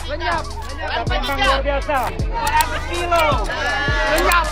Lenyap. Palembang luar biasa. 200 kilo. Lenyap.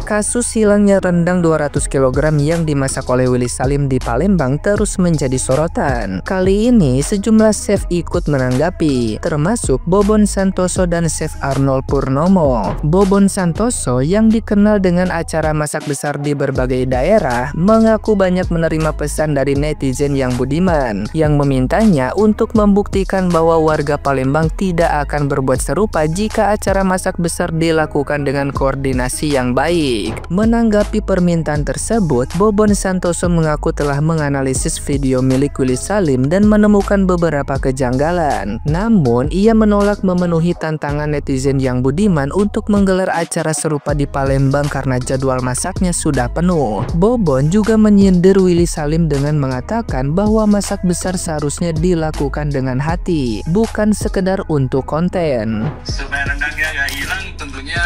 Kasus hilangnya rendang 200 kg yang dimasak oleh Willy Salim di Palembang terus menjadi sorotan. Kali ini sejumlah chef ikut menanggapi, termasuk Bobon Santoso dan Chef Arnold Purnomo. Bobon Santoso yang dikenal dengan acara masak besar di berbagai daerah mengaku banyak menerima pesan dari netizen yang budiman yang memintanya untuk membuktikan bahwa warga Palembang tidak akan berbuat serupa jika acara masak besar dilakukan dengan koordinasi yang baik. Menanggapi permintaan tersebut, Bobon Santoso mengaku telah menganalisis video milik Willy Salim dan menemukan beberapa kejanggalan. Namun, ia menolak memenuhi tantangan netizen yang budiman untuk menggelar acara serupa di Palembang karena jadwal masaknya sudah penuh. Bobon juga menyindir Willy Salim dengan mengatakan bahwa masak besar seharusnya dilakukan dengan hati, bukan sekedar untuk konten. Supaya rendangnya nggak hilang, tentunya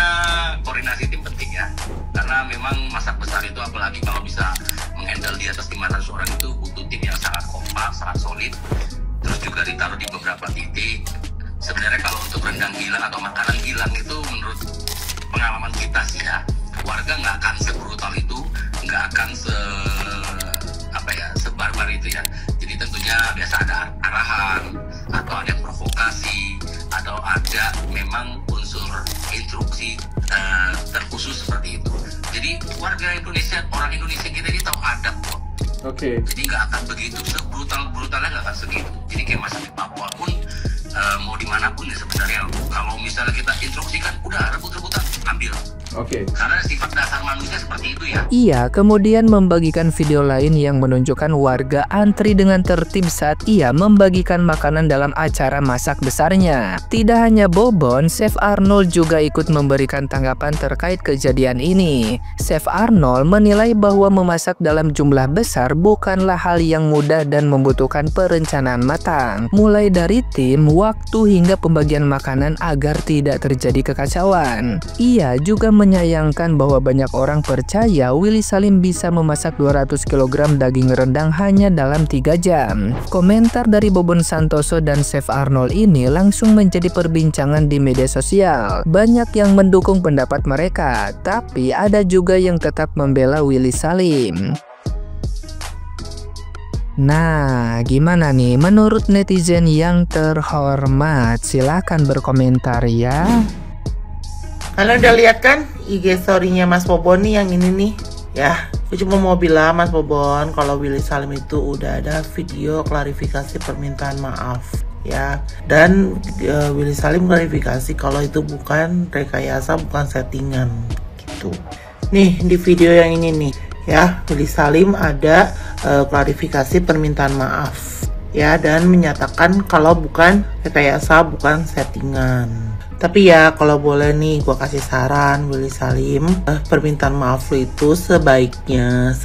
koordinasi tim penting ya. Karena memang masak besar itu apalagi kalau bisa menghandle di atas 500 orang itu butuh tim yang sangat kompak, sangat solid. Terus juga ditaruh di beberapa titik. Sebenarnya kalau untuk rendang hilang atau makanan hilang itu menurut pengalaman kita sih ya, warga nggak akan sebrutal itu, nggak akan sebarbar itu ya. Jadi tentunya biasa ada arahan atau ada provokasi atau ada memang unsur instruksi terkhusus seperti itu. Jadi warga Indonesia, orang Indonesia kita ini tahu adab kok. Oke. Jadi nggak akan begitu, sebrutalnya nggak akan segitu. Jadi kayak masak di Papua pun mau dimanapun ya sebenarnya. Kalau misalnya kita instruksikan, udah rebut-rebutan, ambil. Oke. Karena sifat dasar manusia seperti itu ya. Ia kemudian membagikan video lain yang menunjukkan warga antri dengan tertib saat ia membagikan makanan dalam acara masak besarnya. Tidak hanya Bobon, Chef Arnold juga ikut memberikan tanggapan terkait kejadian ini. Chef Arnold menilai bahwa memasak dalam jumlah besar bukanlah hal yang mudah dan membutuhkan perencanaan matang, mulai dari tim, waktu hingga pembagian makanan agar tidak terjadi kekacauan. Ia juga menyayangkan bahwa banyak orang percaya Willy Salim bisa memasak 200 kg daging rendang hanya dalam 3 jam. Komentar dari Bobon Santoso dan Chef Arnold ini langsung menjadi perbincangan di media sosial. Banyak yang mendukung pendapat mereka, tapi ada juga yang tetap membela Willy Salim. Nah, gimana nih menurut netizen yang terhormat? Silahkan berkomentar ya. Kalian udah lihat kan IG story-nya Mas Bobon nih yang ini nih ya. Aku cuma mau bilang Mas Bobon, kalau Willy Salim itu udah ada video klarifikasi permintaan maaf ya. Dan Willy Salim klarifikasi kalau itu bukan rekayasa, bukan settingan gitu. Nih di video yang ini nih ya, Willy Salim ada klarifikasi permintaan maaf ya, dan menyatakan kalau bukan rekayasa, bukan settingan. Tapi ya kalau boleh nih gue kasih saran Willy Salim, permintaan maaf lu itu sebaiknya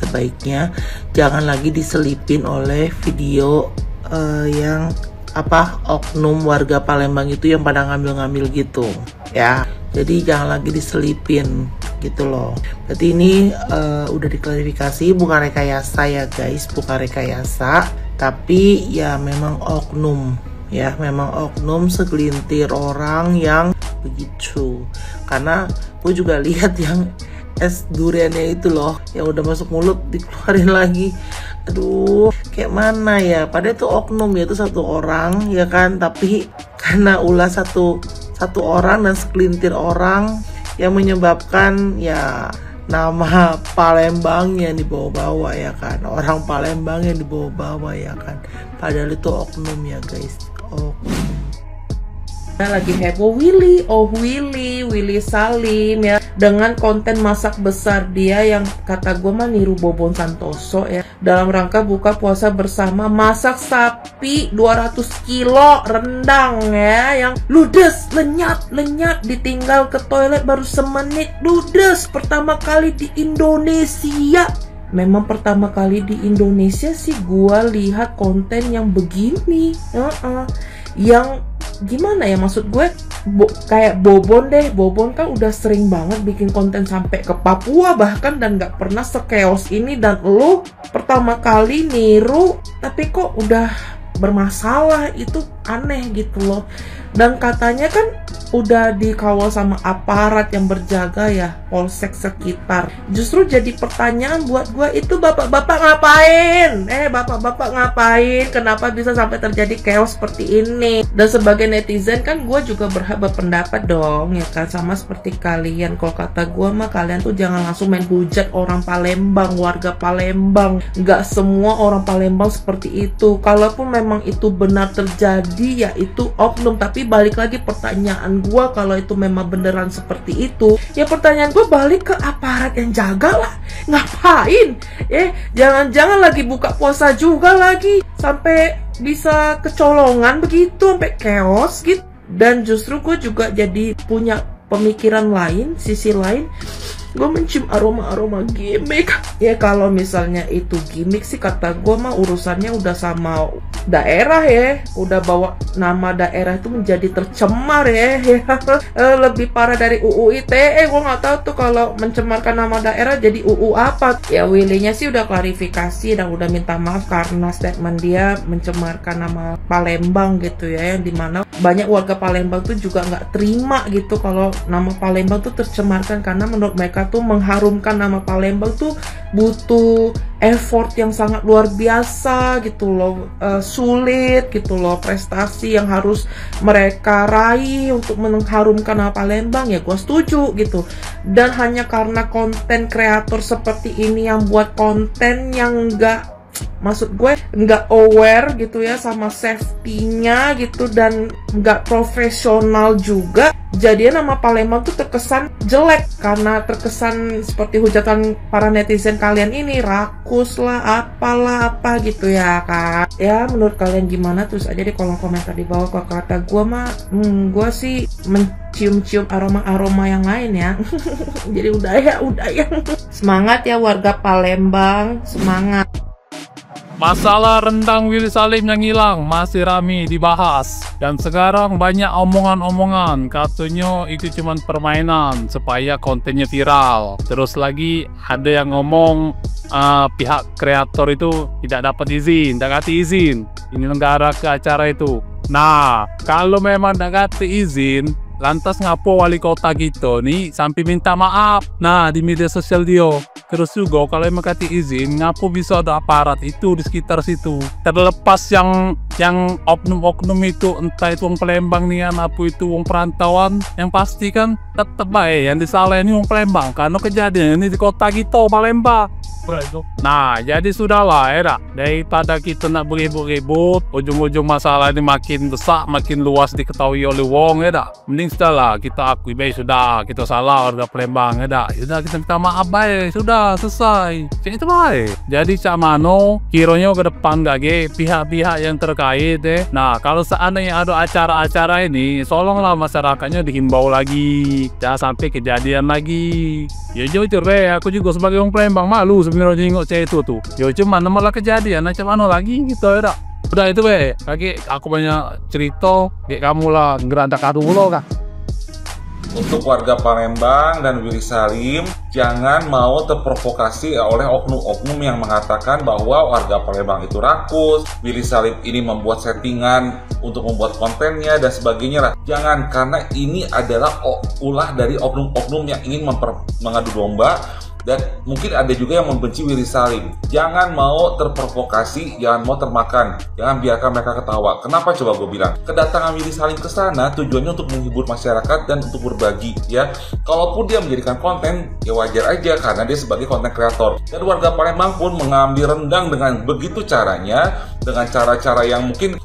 jangan lagi diselipin oleh video yang oknum warga Palembang itu yang pada ngambil-ngambil gitu ya. Jadi jangan lagi diselipin gitu loh. Berarti ini udah diklarifikasi, bukan rekayasa ya guys, bukan rekayasa, tapi ya memang oknum. Ya memang oknum segelintir orang yang begitu. Karena gue juga lihat yang es duriannya itu loh, yang udah masuk mulut dikeluarin lagi. Aduh, kayak mana ya? Padahal itu oknum ya, itu satu orang ya kan, tapi karena ulah satu orang dan segelintir orang yang menyebabkan ya nama Palembang yang dibawa-bawa ya kan, orang Palembang yang dibawa-bawa ya kan, padahal itu oknum ya guys. Lagi heboh Willy Salim ya, dengan konten masak besar dia yang kata gue mah niru Bobon Santoso ya, dalam rangka buka puasa bersama masak sapi 200 kilo rendang ya, yang ludes, lenyap ditinggal ke toilet baru semenit, ludes, pertama kali di Indonesia. Memang pertama kali di Indonesia sih gua lihat konten yang begini. Yang gimana ya, maksud gue kayak Bobon deh. Bobon kan udah sering banget bikin konten sampai ke Papua bahkan dan nggak pernah sekeos ini, dan lu pertama kali niru tapi kok udah bermasalah, itu aneh gitu loh. Dan katanya kan udah dikawal sama aparat yang berjaga ya, polsek sekitar. Justru jadi pertanyaan buat gue, itu bapak-bapak ngapain? Bapak-bapak ngapain? Kenapa bisa sampai terjadi chaos seperti ini? Dan sebagai netizen kan gue juga berhak berpendapat dong, ya kan, sama seperti kalian. Kalau kata gue mah kalian tuh jangan langsung main hujat orang Palembang, warga Palembang. Nggak semua orang Palembang seperti itu. Kalaupun memang itu benar terjadi, ya itu oknum. Tapi balik lagi pertanyaan gue, kalau itu memang beneran seperti itu, ya pertanyaan gue balik ke aparat yang jaga lah. Ngapain? Jangan-jangan lagi buka puasa juga lagi sampai bisa kecolongan begitu, sampai chaos gitu. Dan justru gue juga jadi punya pemikiran lain, sisi lain. Gue mencium aroma-aroma gimmick. Ya kalau misalnya itu gimmick sih kata gue mah urusannya udah sama daerah ya. Udah bawa nama daerah itu menjadi tercemar ya. Lebih parah dari UU ITE. Gue gak tahu tuh kalau mencemarkan nama daerah jadi UU apa. Ya Willy-nya sih udah klarifikasi dan udah minta maaf karena statement dia mencemarkan nama Palembang gitu ya, yang dimana banyak warga Palembang tuh juga nggak terima gitu kalau nama Palembang tuh tercemarkan, karena menurut mereka tuh mengharumkan nama Palembang tuh butuh effort yang sangat luar biasa gitu loh, sulit gitu loh, prestasi yang harus mereka raih untuk mengharumkan nama Palembang. Ya gue setuju gitu. Dan hanya karena konten kreator seperti ini yang buat konten yang maksud gue nggak aware gitu ya sama safety-nya gitu, dan nggak profesional juga, jadinya nama Palembang tuh terkesan jelek karena terkesan seperti hujatan para netizen kalian ini, rakus lah, apalah apa gitu ya kan. Ya menurut kalian gimana? Terus aja di kolom komentar di bawah. Kalau kata gue mah gue sih mencium-cium aroma-aroma yang lain ya. Jadi udah ya semangat ya warga Palembang, semangat. Masalah rendang Willy Salim yang hilang masih ramai dibahas. Dan sekarang banyak omongan-omongan katanya itu cuma permainan supaya kontennya viral. Terus lagi ada yang ngomong pihak kreator itu tidak dapat izin, tidak kasih izin ini negara ke acara itu. Nah, kalau memang tidak kasih izin, lantas ngapo wali kota gitu nih sampai minta maaf nah di media sosial dia. Terus juga kalau emang kasih izin, ngapo bisa ada aparat itu di sekitar situ. Terlepas yang oknum-oknum itu, entah itu orang Palembang nih, apa itu orang perantauan, yang pasti kan tetap baik yang disalahin orang Palembang karena kejadian ini di kota gitu Palembang. Nah, jadi sudahlah ya, daripada kita nak beribut-ribut, ujung-ujung masalah ini makin besar, makin luas diketahui oleh wong ya, mending sudahlah kita akui baik sudah kita salah warga Palembang ya, sudah kita minta maaf baik, sudah selesai, jadi itu baik. Jadi cak mano kiranya ke depan gak pihak-pihak yang terkait Nah, kalau seandainya ada acara-acara ini, tolonglah masyarakatnya dihimbau lagi, jangan sampai kejadian lagi. Ya jujur aku juga sebagai orang Palembang malu sebenarnya nengok cewek itu tuh. Ya cuman malah kejadian macam mana lagi gitu ya. Udah itu kaki aku banyak cerita kayak kamu lah ngeradak kadu lo kah. Untuk warga Palembang dan Willy Salim, jangan mau terprovokasi oleh oknum-oknum yang mengatakan bahwa warga Palembang itu rakus, Willy Salim ini membuat settingan untuk membuat kontennya dan sebagainya lah. Jangan, karena ini adalah ulah dari oknum-oknum yang ingin mengadu domba. Dan mungkin ada juga yang membenci Willy Salim. Jangan mau terprovokasi, jangan mau termakan, jangan biarkan mereka ketawa. Kenapa coba gue bilang? Kedatangan Willy Salim ke sana tujuannya untuk menghibur masyarakat dan untuk berbagi ya. Kalaupun dia menjadikan konten, ya wajar aja karena dia sebagai konten kreator. Dan warga Palembang pun mengambil rendang dengan begitu caranya, dengan cara-cara yang mungkin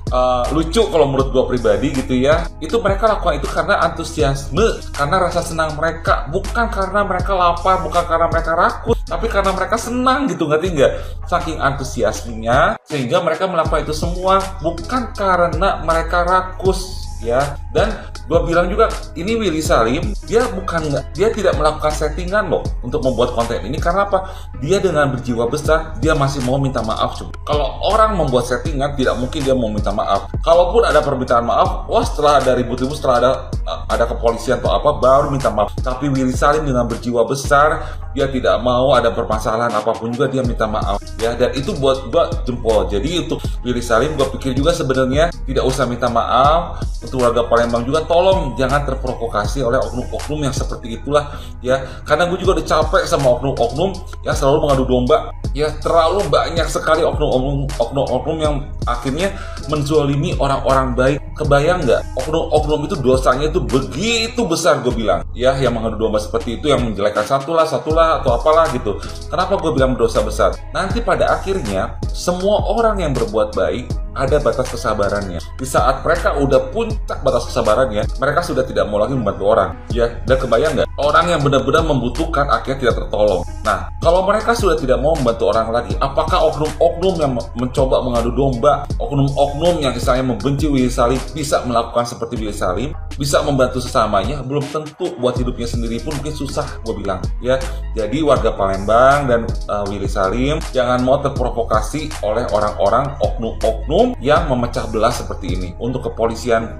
lucu kalau menurut gue pribadi gitu ya. Itu mereka lakukan itu karena antusiasme, karena rasa senang mereka, bukan karena mereka lapar, bukan karena mereka rakus, tapi karena mereka senang gitu, ngerti nggak? Saking antusiasmenya sehingga mereka melakukan itu semua bukan karena mereka rakus ya. Dan Gue bilang juga, ini Willy Salim, dia tidak melakukan settingan loh untuk membuat konten ini. Karena apa? Dia dengan berjiwa besar, dia masih mau minta maaf. Kalau orang membuat settingan, tidak mungkin dia mau minta maaf. Kalaupun ada permintaan maaf, wah setelah ada ribut-ribut, setelah ada kepolisian atau apa, baru minta maaf. Tapi Willy Salim dengan berjiwa besar, dia tidak mau ada permasalahan apapun juga dia minta maaf. Ya, dan itu buat gue jempol. Jadi untuk Willy Salim, gue pikir juga sebenarnya tidak usah minta maaf. Untuk warga Palembang juga, tolong jangan terprovokasi oleh oknum-oknum yang seperti itulah ya. Karena gue juga udah capek sama oknum-oknum yang selalu mengadu domba. Ya, terlalu banyak sekali oknum-oknum yang akhirnya menzalimi orang-orang baik. Kebayang nggak? Oknum-oknum itu dosanya itu begitu besar, gue bilang. Ya, yang mengadu domba seperti itu, yang menjelekkan satulah atau apalah gitu. Kenapa gue bilang dosa besar? Nanti pada akhirnya semua orang yang berbuat baik ada batas kesabarannya. Di saat mereka udah puncak batas kesabarannya, mereka sudah tidak mau lagi membantu orang. Ya, dan kebayang nggak? Orang yang benar-benar membutuhkan akhirnya tidak tertolong. Nah, kalau mereka sudah tidak mau membantu orang lagi, apakah oknum-oknum yang mencoba mengadu domba, oknum-oknum yang istilahnya membenci Willy Salim bisa melakukan seperti Willy Salim? Bisa membantu sesamanya? Belum tentu. Buat hidupnya sendiri pun mungkin susah, gue bilang. Ya, jadi warga Palembang dan Willy Salim jangan mau terprovokasi oleh orang-orang oknum-oknum yang memecah belah seperti ini. Untuk kepolisian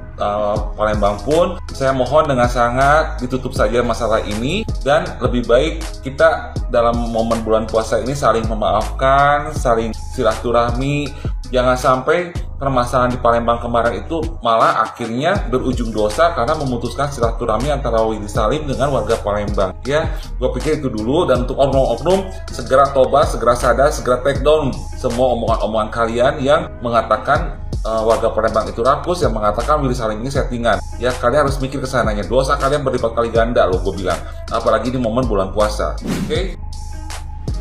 Palembang pun, saya mohon dengan sangat ditutup saja masalah ini, dan lebih baik kita dalam momen bulan puasa ini saling memaafkan, saling silaturahmi. Jangan sampai permasalahan di Palembang kemarin itu malah akhirnya berujung dosa karena memutuskan silaturahmi antara Willy Salim dengan warga Palembang. Ya, gue pikir itu dulu. Dan untuk oknum-oknum, segera tobat, segera sadar, segera take down semua omongan-omongan kalian yang mengatakan warga Palembang itu rakus, yang mengatakan Willy Salim ini settingan. Ya, kalian harus mikir kesananya. Dosa kalian berlipat kali ganda loh, gue bilang. Apalagi di momen bulan puasa. Oke?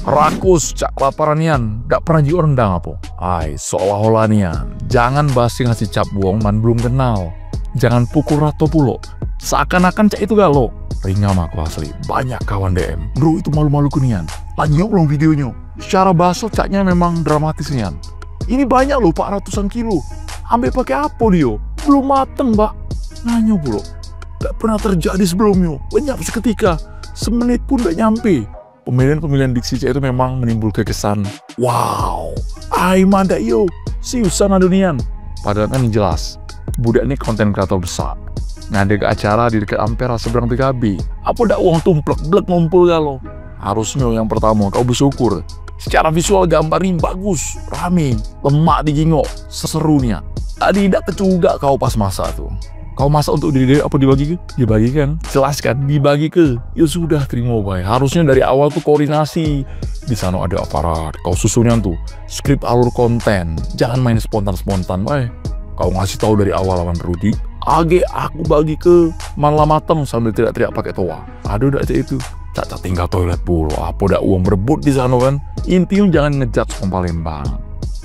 Rakus, cak laparan nian, dak pernah jiwa rendang apa? Ay, seolah-olah nian, jangan basi ngasih cap buang man belum kenal. Jangan pukul rato pulo, seakan-akan cak itu galo. Ringam aku asli, banyak kawan DM. Bro, itu malu-malu kunian. Lanjut belum videonya. Secara baso caknya memang dramatis nian. Ini banyak loh, 400-an kilo. Ambil pakai apa dia? Belum mateng, mbak. Nanya pulo. Gak pernah terjadi sebelumnya. Lenyap seketika. Semenit pun gak nyampe. Pemilihan diksi itu memang menimbulkan kesan, wow, aiman dah yo, siusan adunian. Padahal kan jelas, budak ini konten kreator besar. Ngade ke acara di dekat Ampera seberang PKB. Apa dak uang tumplek blek ngumpul galo. Harusnya yang pertama kau bersyukur. Secara visual gambarnya bagus, rame, lemak digingok, seserunya. Tadi tidak kecugak kau pas masa tuh. Kau masak untuk diri apa dibagi ke? Dibagikan, jelaskan, dibagi ke. Ya sudah, terima baik. Harusnya dari awal tuh koordinasi. Di sana ada aparat, kau susunnya tuh skrip alur konten. Jangan main spontan-spontan, baik. Kau ngasih tahu dari awal lawan Rudi. Age aku bagi ke, malah matem sambil teriak-teriak pakai toa. Aduh, udah itu. Cacat tinggal toilet puluh. Apa dah uang berebut di sana kan? Intinya jangan ngejudge orang Palembang.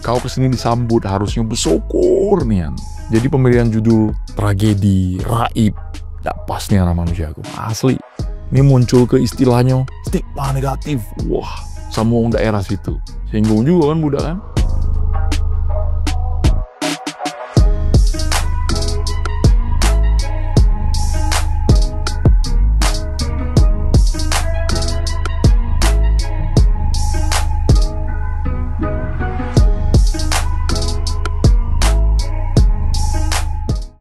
Kau kesini disambut harusnya bersyukur nian. Jadi pemilihan judul tragedi, raib, gak pas nih nama manusia aku. Asli. Ini muncul ke istilahnya stigma negatif. Wah, sama orang daerah situ. Singgung juga kan budak kan?